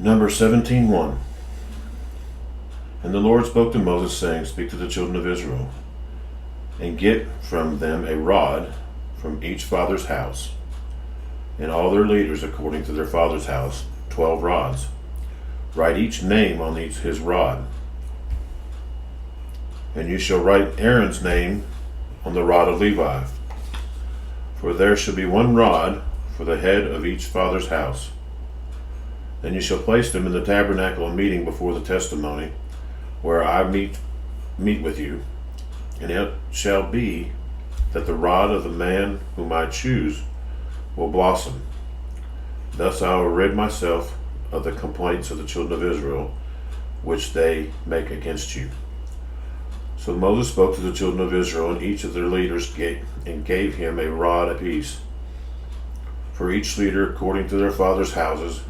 Numbers 17:1. And the Lord spoke to Moses, saying, Speak to the children of Israel, and get from them a rod from each father's house, and all their leaders according to their father's house, 12 rods. Write each name on his rod. And you shall write Aaron's name on the rod of Levi. For there shall be one rod for the head of each father's house. Then you shall place them in the tabernacle of meeting before the testimony, where I meet with you. And it shall be that the rod of the man whom I choose will blossom. Thus I will rid myself of the complaints of the children of Israel, which they make against you. So Moses spoke to the children of Israel, and each of their leaders gave him a rod apiece. For each leader according to their father's houses,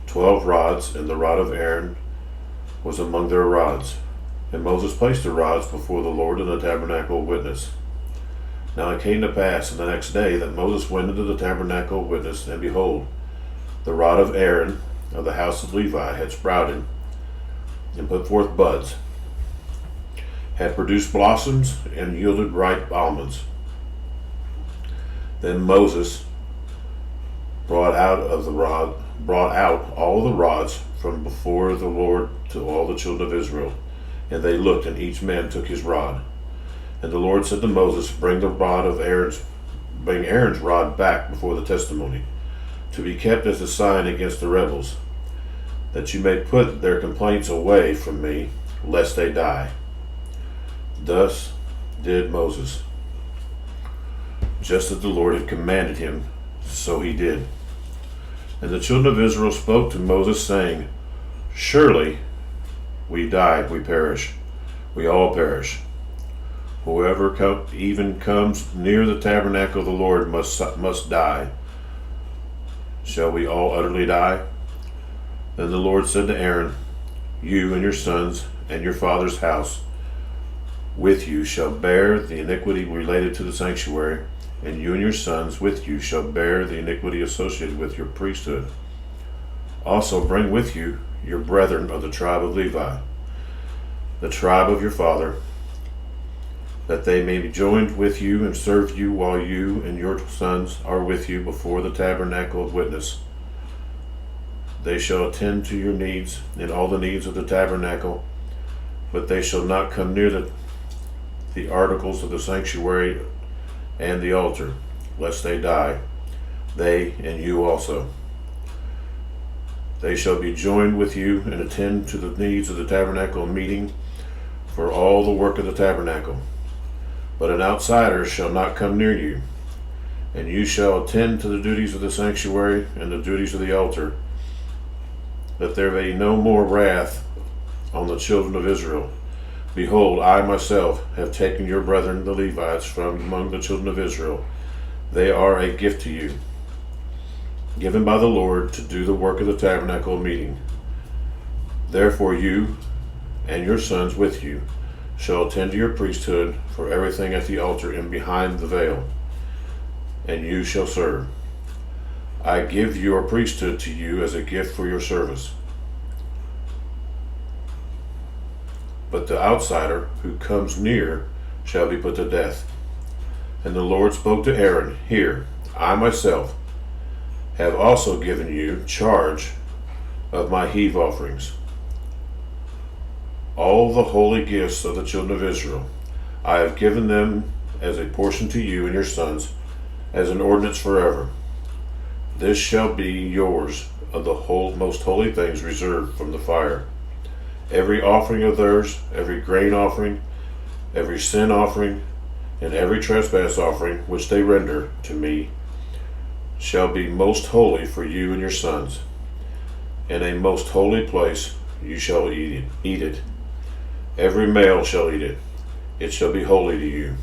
12 rods, and the rod of Aaron was among their rods. And Moses placed the rods before the Lord in the tabernacle of witness. Now it came to pass in the next day that Moses went into the tabernacle of witness, and behold, the rod of Aaron of the house of Levi had sprouted and put forth buds, had produced blossoms, and yielded ripe almonds. Then Moses brought out all the rods from before the Lord to all the children of Israel, and they looked, and each man took his rod. And the Lord said to Moses, Bring Aaron's rod back before the testimony, to be kept as a sign against the rebels, that you may put their complaints away from me, lest they die. Thus did Moses. Just as the Lord had commanded him, so he did. And the children of Israel spoke to Moses, saying, Surely we die, we perish, we all perish. Whoever even comes near the tabernacle of the Lord must die. Shall we all utterly die? Then the Lord said to Aaron, You and your sons and your father's house with you shall bear the iniquity related to the sanctuary, and you and your sons with you shall bear the iniquity associated with your priesthood. Also bring with you your brethren of the tribe of Levi, the tribe of your father, that they may be joined with you and serve you while you and your sons are with you before the tabernacle of witness. They shall attend to your needs and all the needs of the tabernacle, but they shall not come near the articles of the sanctuary and the altar, lest they die, they and you also. They shall be joined with you and attend to the needs of the tabernacle meeting for all the work of the tabernacle. But an outsider shall not come near you, and you shall attend to the duties of the sanctuary and the duties of the altar, that there be no more wrath on the children of Israel. Behold, I myself have taken your brethren the Levites from among the children of Israel. They are a gift to you, given by the Lord to do the work of the tabernacle of meeting. Therefore you and your sons with you shall attend to your priesthood for everything at the altar and behind the veil, and you shall serve. I give your priesthood to you as a gift for your service. But the outsider who comes near shall be put to death. And the Lord spoke to Aaron, Here, I myself have also given you charge of my heave offerings. All the holy gifts of the children of Israel, I have given them as a portion to you and your sons, as an ordinance forever. This shall be yours of the most holy things reserved from the fire. Every offering of theirs, every grain offering, every sin offering, and every trespass offering which they render to me shall be most holy for you and your sons. In a most holy place you shall eat it. Every male shall eat it. It shall be holy to you.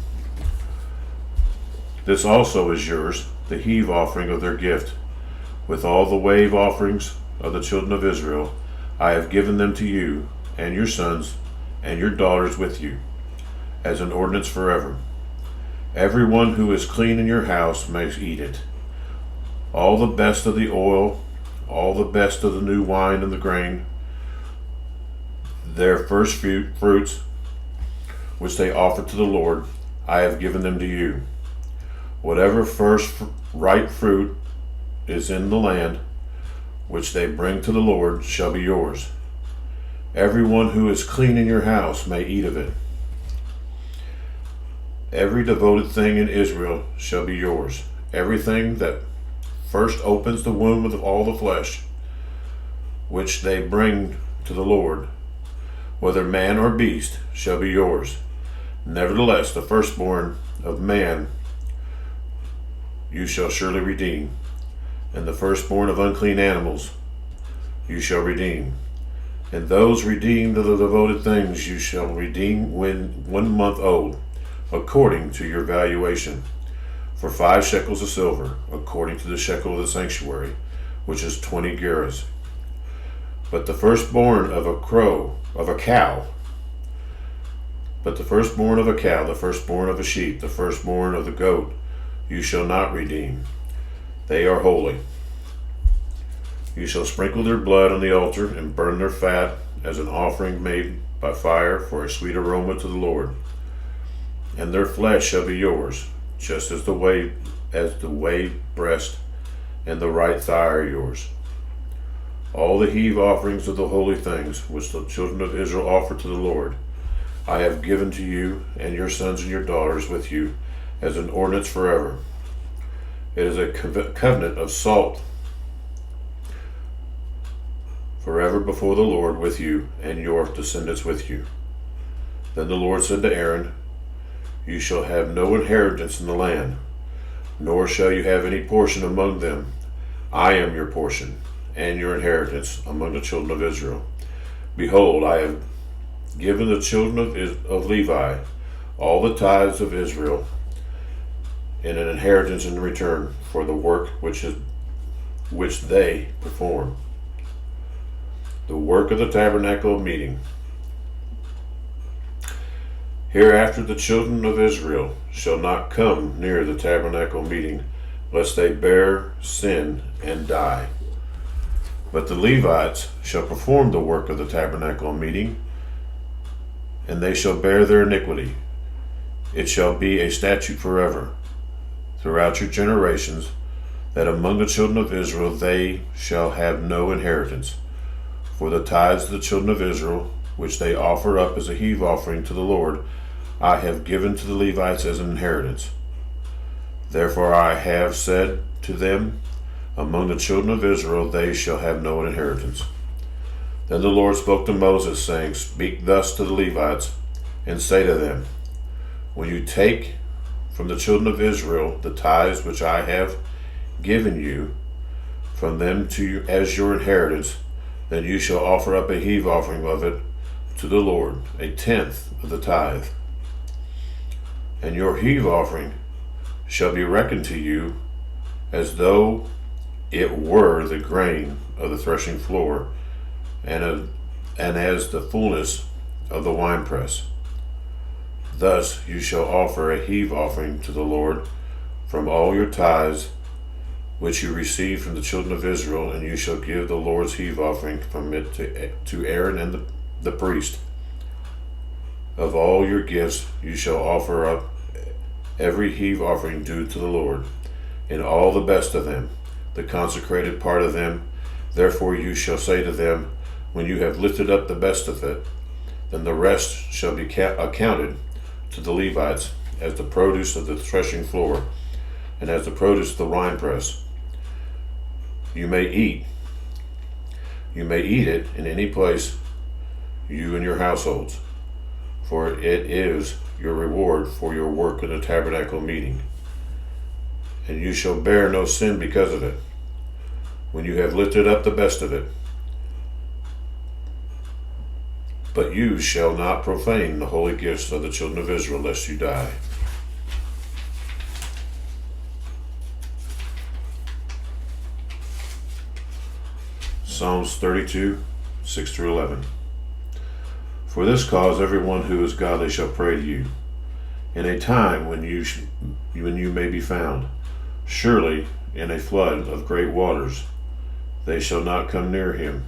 This also is yours, the heave offering of their gift. With all the wave offerings of the children of Israel, I have given them to you and your sons and your daughters with you, as an ordinance forever. Everyone who is clean in your house may eat it. All the best of the oil all the best of the new wine and the grain, their first fruits, which they offer to the Lord, I have given them to you. Whatever first ripe fruit is in the land, which they bring to the Lord, shall be yours. Everyone who is clean in your house may eat of it. Every devoted thing in Israel shall be yours. Everything that first opens the womb of all the flesh, which they bring to the Lord, whether man or beast, shall be yours. Nevertheless, the firstborn of man you shall surely redeem, and the firstborn of unclean animals you shall redeem. And those redeemed of the devoted things you shall redeem when 1 month old, according to your valuation, for 5 shekels of silver, according to the shekel of the sanctuary, which is 20 gerahs. But the firstborn of a cow, the firstborn of a sheep, the firstborn of the goat, you shall not redeem. They are holy. You shall sprinkle their blood on the altar and burn their fat as an offering made by fire for a sweet aroma to the Lord. And their flesh shall be yours, just as the way breast and the right thigh are yours. All the heave offerings of the holy things which the children of Israel offer to the Lord, I have given to you and your sons and your daughters with you as an ordinance forever. It is a covenant of salt forever before the Lord with you and your descendants with you. Then the Lord said to Aaron, you shall have no inheritance in the land, nor shall you have any portion among them. I am your portion and your inheritance among the children of Israel. Behold, I have given the children of Levi all the tithes of Israel in an inheritance in return for the work which they perform. The work of the tabernacle of meeting. Hereafter the children of Israel shall not come near the tabernacle meeting, lest they bear sin and die. But the Levites shall perform the work of the tabernacle meeting, and they shall bear their iniquity. It shall be a statute forever, throughout your generations, that among the children of Israel they shall have no inheritance. For the tithes of the children of Israel, which they offer up as a heave offering to the Lord, I have given to the Levites as an inheritance. Therefore I have said to them, among the children of Israel they shall have no inheritance. Then the Lord spoke to Moses, saying, speak thus to the Levites, and say to them, when you take from the children of Israel the tithes which I have given you from them to you as your inheritance, then you shall offer up a heave offering of it to the Lord, 1/10 of the tithe. And your heave offering shall be reckoned to you as though it were the grain of the threshing floor, and as the fullness of the winepress. Thus you shall offer a heave offering to the Lord from all your tithes which you receive from the children of Israel, and you shall give the Lord's heave offering from it to Aaron and the priest. Of all your gifts you shall offer up every heave offering due to the Lord, and all the best of them, the consecrated part of them. Therefore you shall say to them, when you have lifted up the best of it, then the rest shall be accounted to the Levites as the produce of the threshing floor, and as the produce of the winepress. You may eat it in any place, you and your households, for it is your reward for your work in the tabernacle meeting. And you shall bear no sin because of it, when you have lifted up the best of it. But you shall not profane the holy gifts of the children of Israel, lest you die. Psalms 32, 6-11. For this cause everyone who is godly shall pray to you, in a time when you may be found. Surely in a flood of great waters They shall not come near him.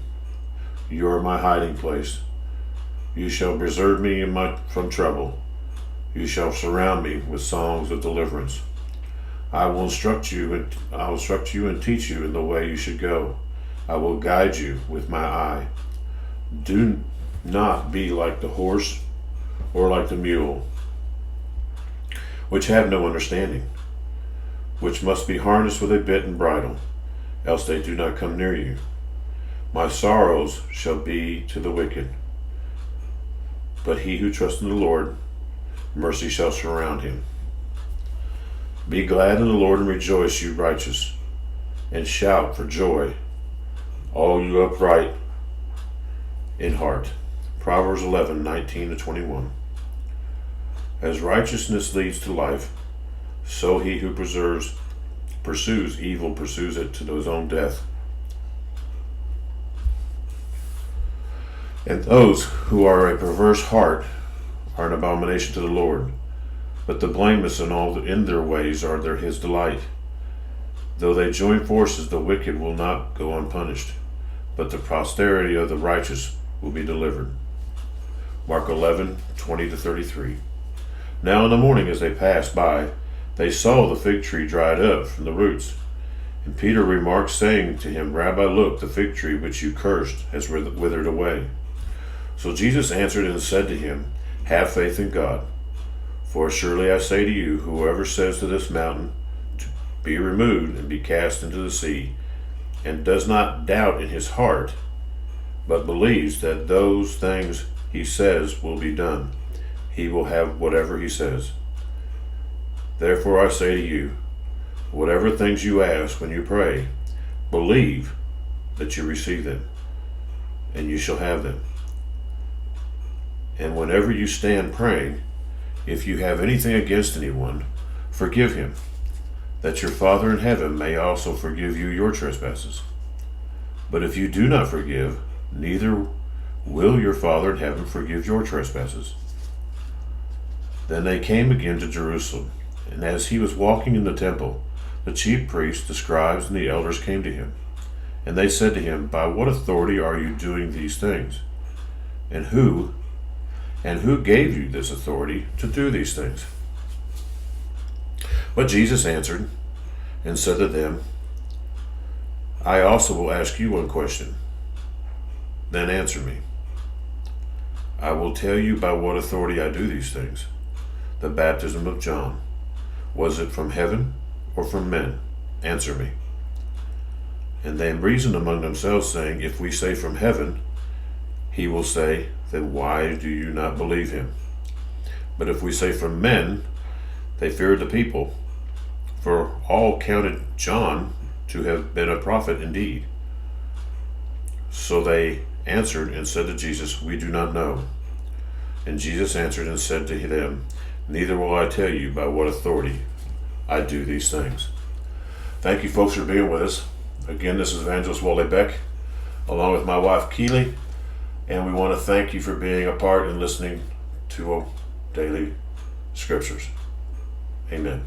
You are my hiding place. You shall preserve me from trouble. You shall surround me with songs of deliverance. I will instruct you and teach you in the way you should go. I will guide you with my eye. Do not be like the horse or like the mule, which have no understanding, which must be harnessed with a bit and bridle, else they do not come near you. My sorrows shall be to the wicked, but he who trusts in the Lord, mercy shall surround him. Be glad in the Lord and rejoice, you righteous, and shout for joy, all you upright in heart. Proverbs 11:19-21. As righteousness leads to life, so he who pursues evil pursues it to his own death. And those who are a perverse heart are an abomination to the Lord, but the blameless in their ways are his delight. Though they join forces, the wicked will not go unpunished, but the posterity of the righteous will be delivered. Mark 11:20-33. Now in the morning as they passed by, they saw the fig tree dried up from the roots. And Peter remarked, saying to him, Rabbi, look, the fig tree which you cursed has withered away. So Jesus answered and said to him, have faith in God. For surely I say to you, whoever says to this mountain, be removed and be cast into the sea, and does not doubt in his heart, but believes that those things he says will be done, he will have whatever he says. Therefore I say to you, whatever things you ask when you pray, believe that you receive them, and you shall have them. And whenever you stand praying, if you have anything against anyone, forgive him, that your Father in heaven may also forgive you your trespasses. But if you do not forgive, neither will your Father in heaven forgive your trespasses. Then they came again to Jerusalem, and as he was walking in the temple, the chief priests, the scribes, and the elders came to him. And they said to him, by what authority are you doing these things? And who gave you this authority to do these things? But Jesus answered and said to them, I also will ask you one question. Then answer me. I will tell you by what authority I do these things. The baptism of John, was it from heaven or from men? Answer me. And they reasoned among themselves, saying, if we say from heaven, he will say, then why do you not believe him? But if we say from men, they feared the people, for all counted John to have been a prophet indeed. So they answered and said to Jesus, we do not know. And Jesus answered and said to them, neither will I tell you by what authority I do these things. Thank you folks for being with us. Again, this is Evangelist Wally Beck, along with my wife Keely, and we want to thank you for being a part and listening to Daily Scriptures. Amen.